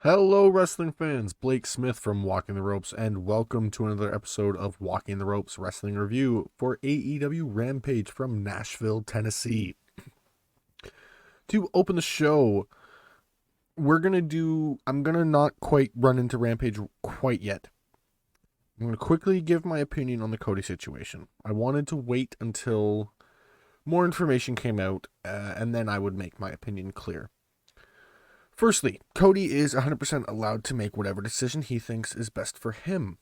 Hello, wrestling fans. Blake Smith from Walking the Ropes, and welcome to another episode of Walking the Ropes Wrestling Review for AEW Rampage from Nashville, Tennessee. To open the show, I'm gonna not quite run into Rampage quite yet. I'm gonna quickly give my opinion on the Cody situation. I wanted to wait until more information came out, and then I would make my opinion clear. Firstly, Cody is 100% allowed to make whatever decision he thinks is best for him.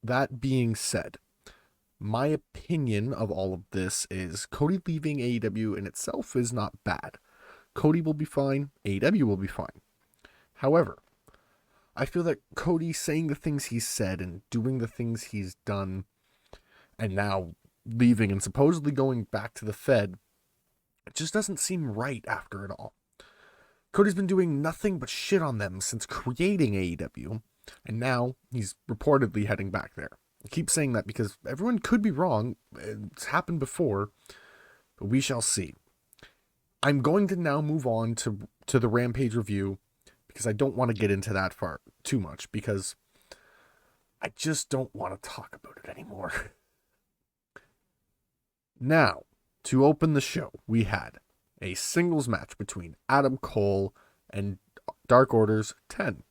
That being said, my opinion of all of this is Cody leaving AEW in itself is not bad. Cody will be fine, AEW will be fine. However, I feel that Cody saying the things he's said and doing the things he's done, and now leaving and supposedly going back to the Fed, it just doesn't seem right after it all. Cody's been doing nothing but shit on them since creating AEW, and now he's reportedly heading back there. I keep saying that because everyone could be wrong. It's happened before, but we shall see. I'm going to now move on to the Rampage review because I don't want to get into that far too much because I just don't want to talk about it anymore. Now, to open the show, we had a singles match between Adam Cole and Dark Order's 10.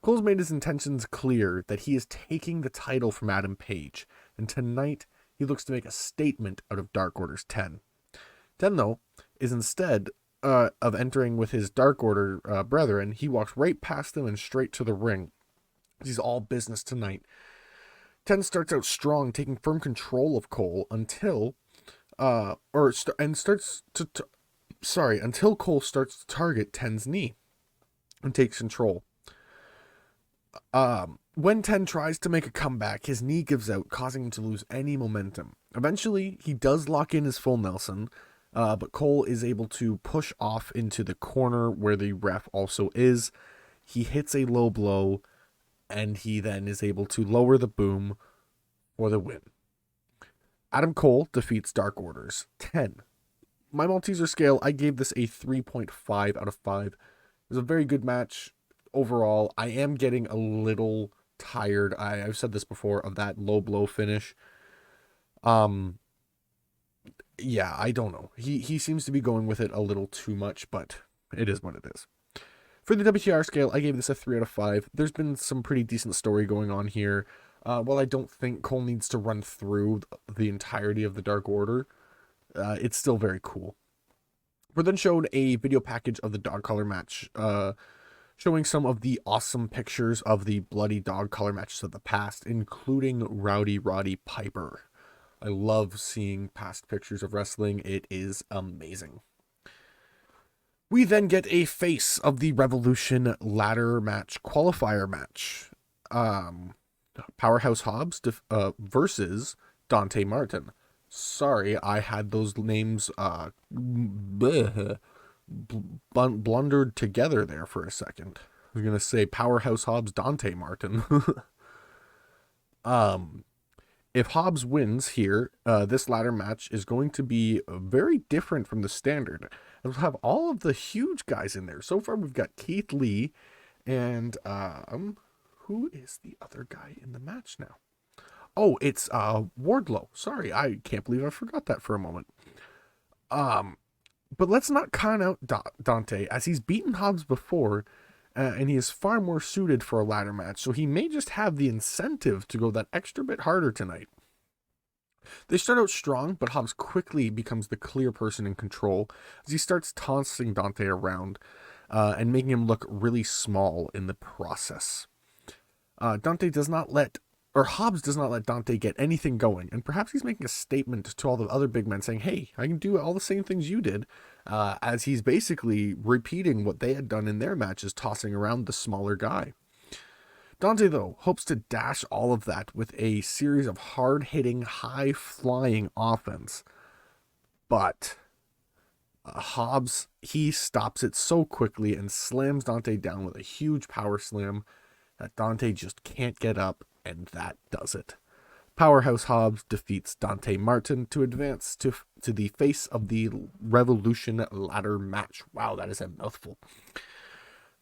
Cole's made his intentions clear that he is taking the title from Adam Page, and tonight he looks to make a statement out of Dark Order's 10. 10, though, is instead of entering with his Dark Order brethren, he walks right past them and straight to the ring. He's all business tonight. 10 starts out strong, taking firm control of Cole until Cole starts to target 10's knee and takes control. When 10 tries to make a comeback, his knee gives out, causing him to lose any momentum. Eventually, he does lock in his full Nelson, but Cole is able to push off into the corner where the ref also is. He hits a low blow, and he then is able to lower the boom for the win. Adam Cole defeats Dark Order's 10. My Malteser scale, I gave this a 3.5 out of 5. It was a very good match overall. I am getting a little tired. I've said this before of that low blow finish. Yeah, I don't know. He seems to be going with it a little too much, but it is what it is. For the WTR scale, I gave this a 3 out of 5. There's been some pretty decent story going on here. While I don't think Cole needs to run through the entirety of the Dark Order, it's still very cool. We're then showed a video package of the dog collar match, showing some of the awesome pictures of the bloody dog collar matches of the past, including Rowdy Roddy Piper. I love seeing past pictures of wrestling. It is amazing. We then get a face of the Revolution ladder match qualifier match. Powerhouse Hobbs versus Dante Martin. Sorry, I had those names blundered together there for a second. I was going to say Powerhouse Hobbs, Dante Martin. If Hobbs wins here, this ladder match is going to be very different from the standard. We'll have all of the huge guys in there. So far, we've got Keith Lee and who is the other guy in the match now? Oh, it's Wardlow. Sorry, I can't believe I forgot that for a moment. But let's not count out Dante, as he's beaten Hobbs before, and he is far more suited for a ladder match, so he may just have the incentive to go that extra bit harder tonight. They start out strong, but Hobbs quickly becomes the clear person in control as he starts tossing Dante around and making him look really small in the process. Hobbs does not let Dante get anything going, and perhaps he's making a statement to all the other big men saying, hey, I can do all the same things you did, as he's basically repeating what they had done in their matches, tossing around the smaller guy. Dante, though, hopes to dash all of that with a series of hard-hitting, high-flying offense. But Hobbs, he stops it so quickly and slams Dante down with a huge power slam that Dante just can't get up, and that does it. Powerhouse Hobbs defeats Dante Martin to advance to the face of the Revolution ladder match. Wow, that is a mouthful.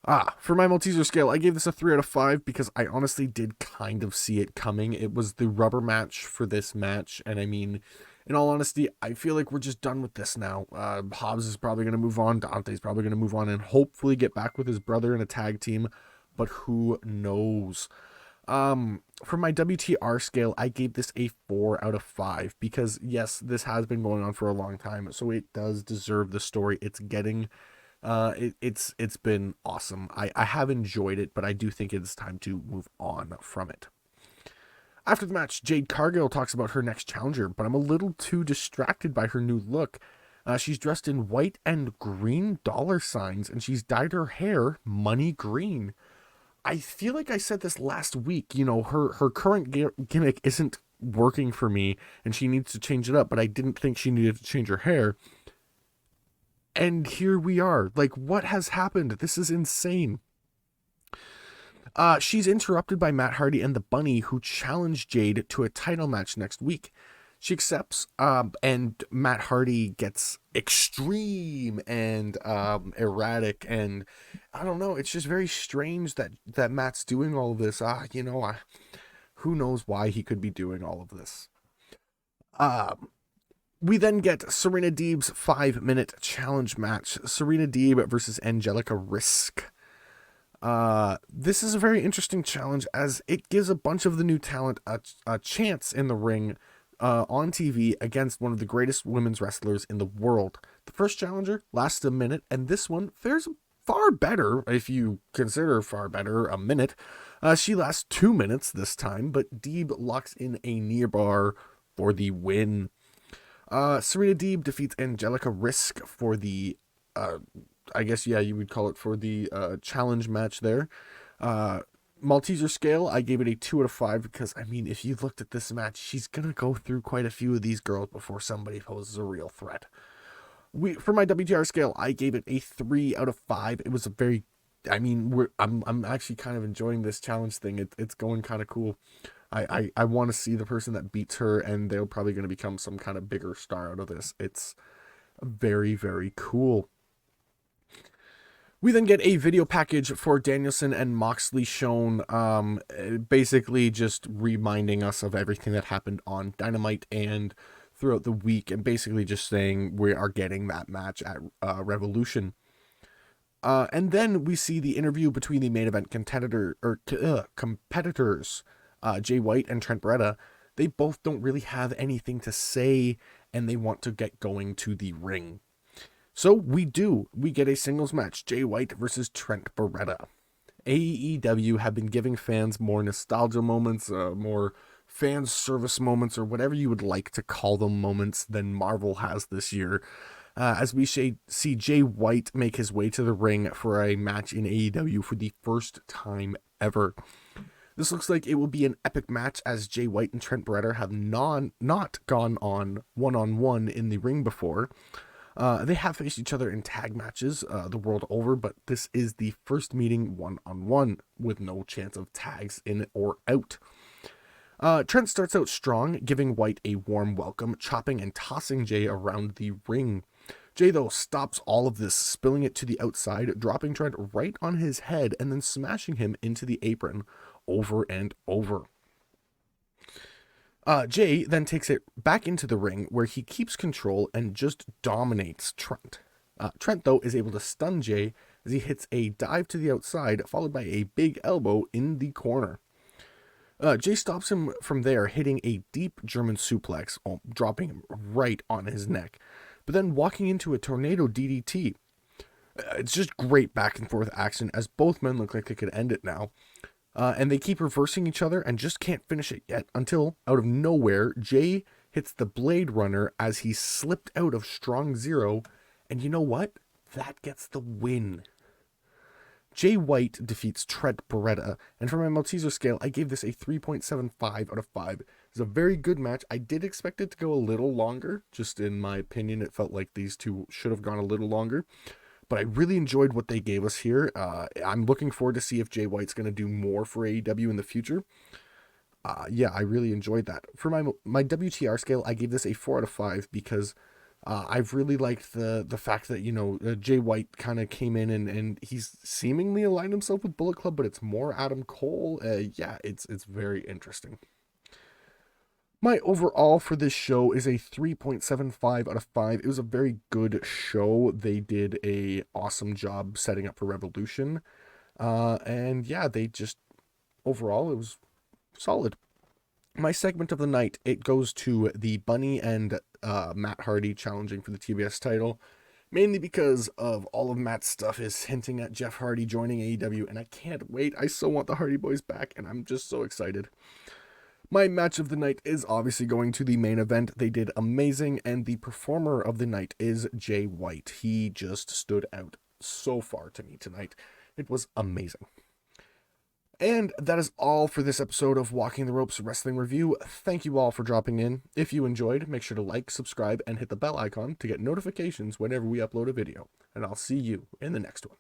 For my Malteser scale, I gave this a 3 out of 5 because I honestly did kind of see it coming. It was the rubber match for this match, and I mean, in all honesty, I feel like we're just done with this now. Hobbs is probably going to move on, Dante's probably going to move on, and hopefully get back with his brother in a tag team, but who knows? For my WTR scale, I gave this a 4 out of 5 because yes, this has been going on for a long time, so it does deserve the story it's getting. It's been awesome. I have enjoyed it, but I do think it's time to move on from it. After the match, Jade Cargill talks about her next challenger, but I'm a little too distracted by her new look. She's dressed in white and green dollar signs, and she's dyed her hair money green. I feel like I said this last week. You know, her current gimmick isn't working for me, and she needs to change it up, but I didn't think she needed to change her hair. And here we are. Like, what has happened? This is insane. She's interrupted by Matt Hardy and the Bunny, who challenge Jade to a title match next week. She accepts, and Matt Hardy gets extreme and erratic, and I don't know. It's just very strange that Matt's doing all of this. Who knows why he could be doing all of this. We then get Serena Deb's 5-minute challenge match. Serena Deb versus Angelica Risk. This is a very interesting challenge as it gives a bunch of the new talent a chance in the ring on TV against one of the greatest women's wrestlers in the world. The first challenger lasts a minute, and this one fares far better, if you consider far better a minute. She lasts 2 minutes this time, but Deb locks in a near bar for the win. Serena Deb defeats Angelica Risk for the, I guess, yeah, you would call it for the challenge match there. Malteser scale, I gave it a 2 out of 5 because, I mean, if you looked at this match, she's going to go through quite a few of these girls before somebody poses a real threat. For my WTR scale, I gave it a 3 out of 5. It was a very, I mean, I'm actually kind of enjoying this challenge thing. It's going kind of cool. I want to see the person that beats her, and they're probably going to become some kind of bigger star out of this. It's very, very cool. We then get a video package for Danielson and Moxley shown, basically just reminding us of everything that happened on Dynamite and throughout the week, and basically just saying we are getting that match at Revolution. And then we see the interview between the main event competitors, Jay White and Trent Beretta. They both don't really have anything to say, and they want to get going to the ring. So we get a singles match, Jay White versus Trent Beretta. AEW have been giving fans more nostalgia moments, more fan service moments, or whatever you would like to call them moments than Marvel has this year. As we see Jay White make his way to the ring for a match in AEW for the first time ever. This looks like it will be an epic match as Jay White and Trent Beretta have not gone on one-on-one in the ring before. They have faced each other in tag matches the world over, but this is the first meeting one-on-one with no chance of tags in or out. Trent starts out strong, giving White a warm welcome, chopping and tossing Jay around the ring. Jay, though, stops all of this, spilling it to the outside, dropping Trent right on his head, and then smashing him into the apron over and over. Jay then takes it back into the ring where he keeps control and just dominates Trent. Trent, though, is able to stun Jay as he hits a dive to the outside, followed by a big elbow in the corner. Jay stops him from there, hitting a deep German suplex, dropping him right on his neck, but then walking into a tornado DDT. It's just great back and forth action as both men look like they could end it now. And they keep reversing each other and just can't finish it yet until, out of nowhere, Jay hits the Blade Runner as he slipped out of Strong Zero. And you know what? That gets the win. Jay White defeats Trent Beretta. And for my Malteser scale, I gave this a 3.75 out of 5. It's a very good match. I did expect it to go a little longer. Just in my opinion, it felt like these two should have gone a little longer. But I really enjoyed what they gave us here. I'm looking forward to see if Jay White's going to do more for AEW in the future. Yeah, I really enjoyed that. For my WTR scale, I gave this a 4 out of 5 because I've really liked the fact that, Jay White kind of came in and he's seemingly aligned himself with Bullet Club, but it's more Adam Cole. Yeah, it's very interesting. My overall for this show is a 3.75 out of 5. It was a very good show. They did a awesome job setting up for Revolution. And yeah, they just, overall, it was solid. My segment of the night, it goes to the Bunny and Matt Hardy challenging for the TBS title. Mainly because of all of Matt's stuff is hinting at Jeff Hardy joining AEW, and I can't wait. I so want the Hardy Boys back, and I'm just so excited. My match of the night is obviously going to the main event. They did amazing, and the performer of the night is Jay White. He just stood out so far to me tonight. It was amazing. And that is all for this episode of Walking the Ropes Wrestling Review. Thank you all for dropping in. If you enjoyed, make sure to like, subscribe, and hit the bell icon to get notifications whenever we upload a video. And I'll see you in the next one.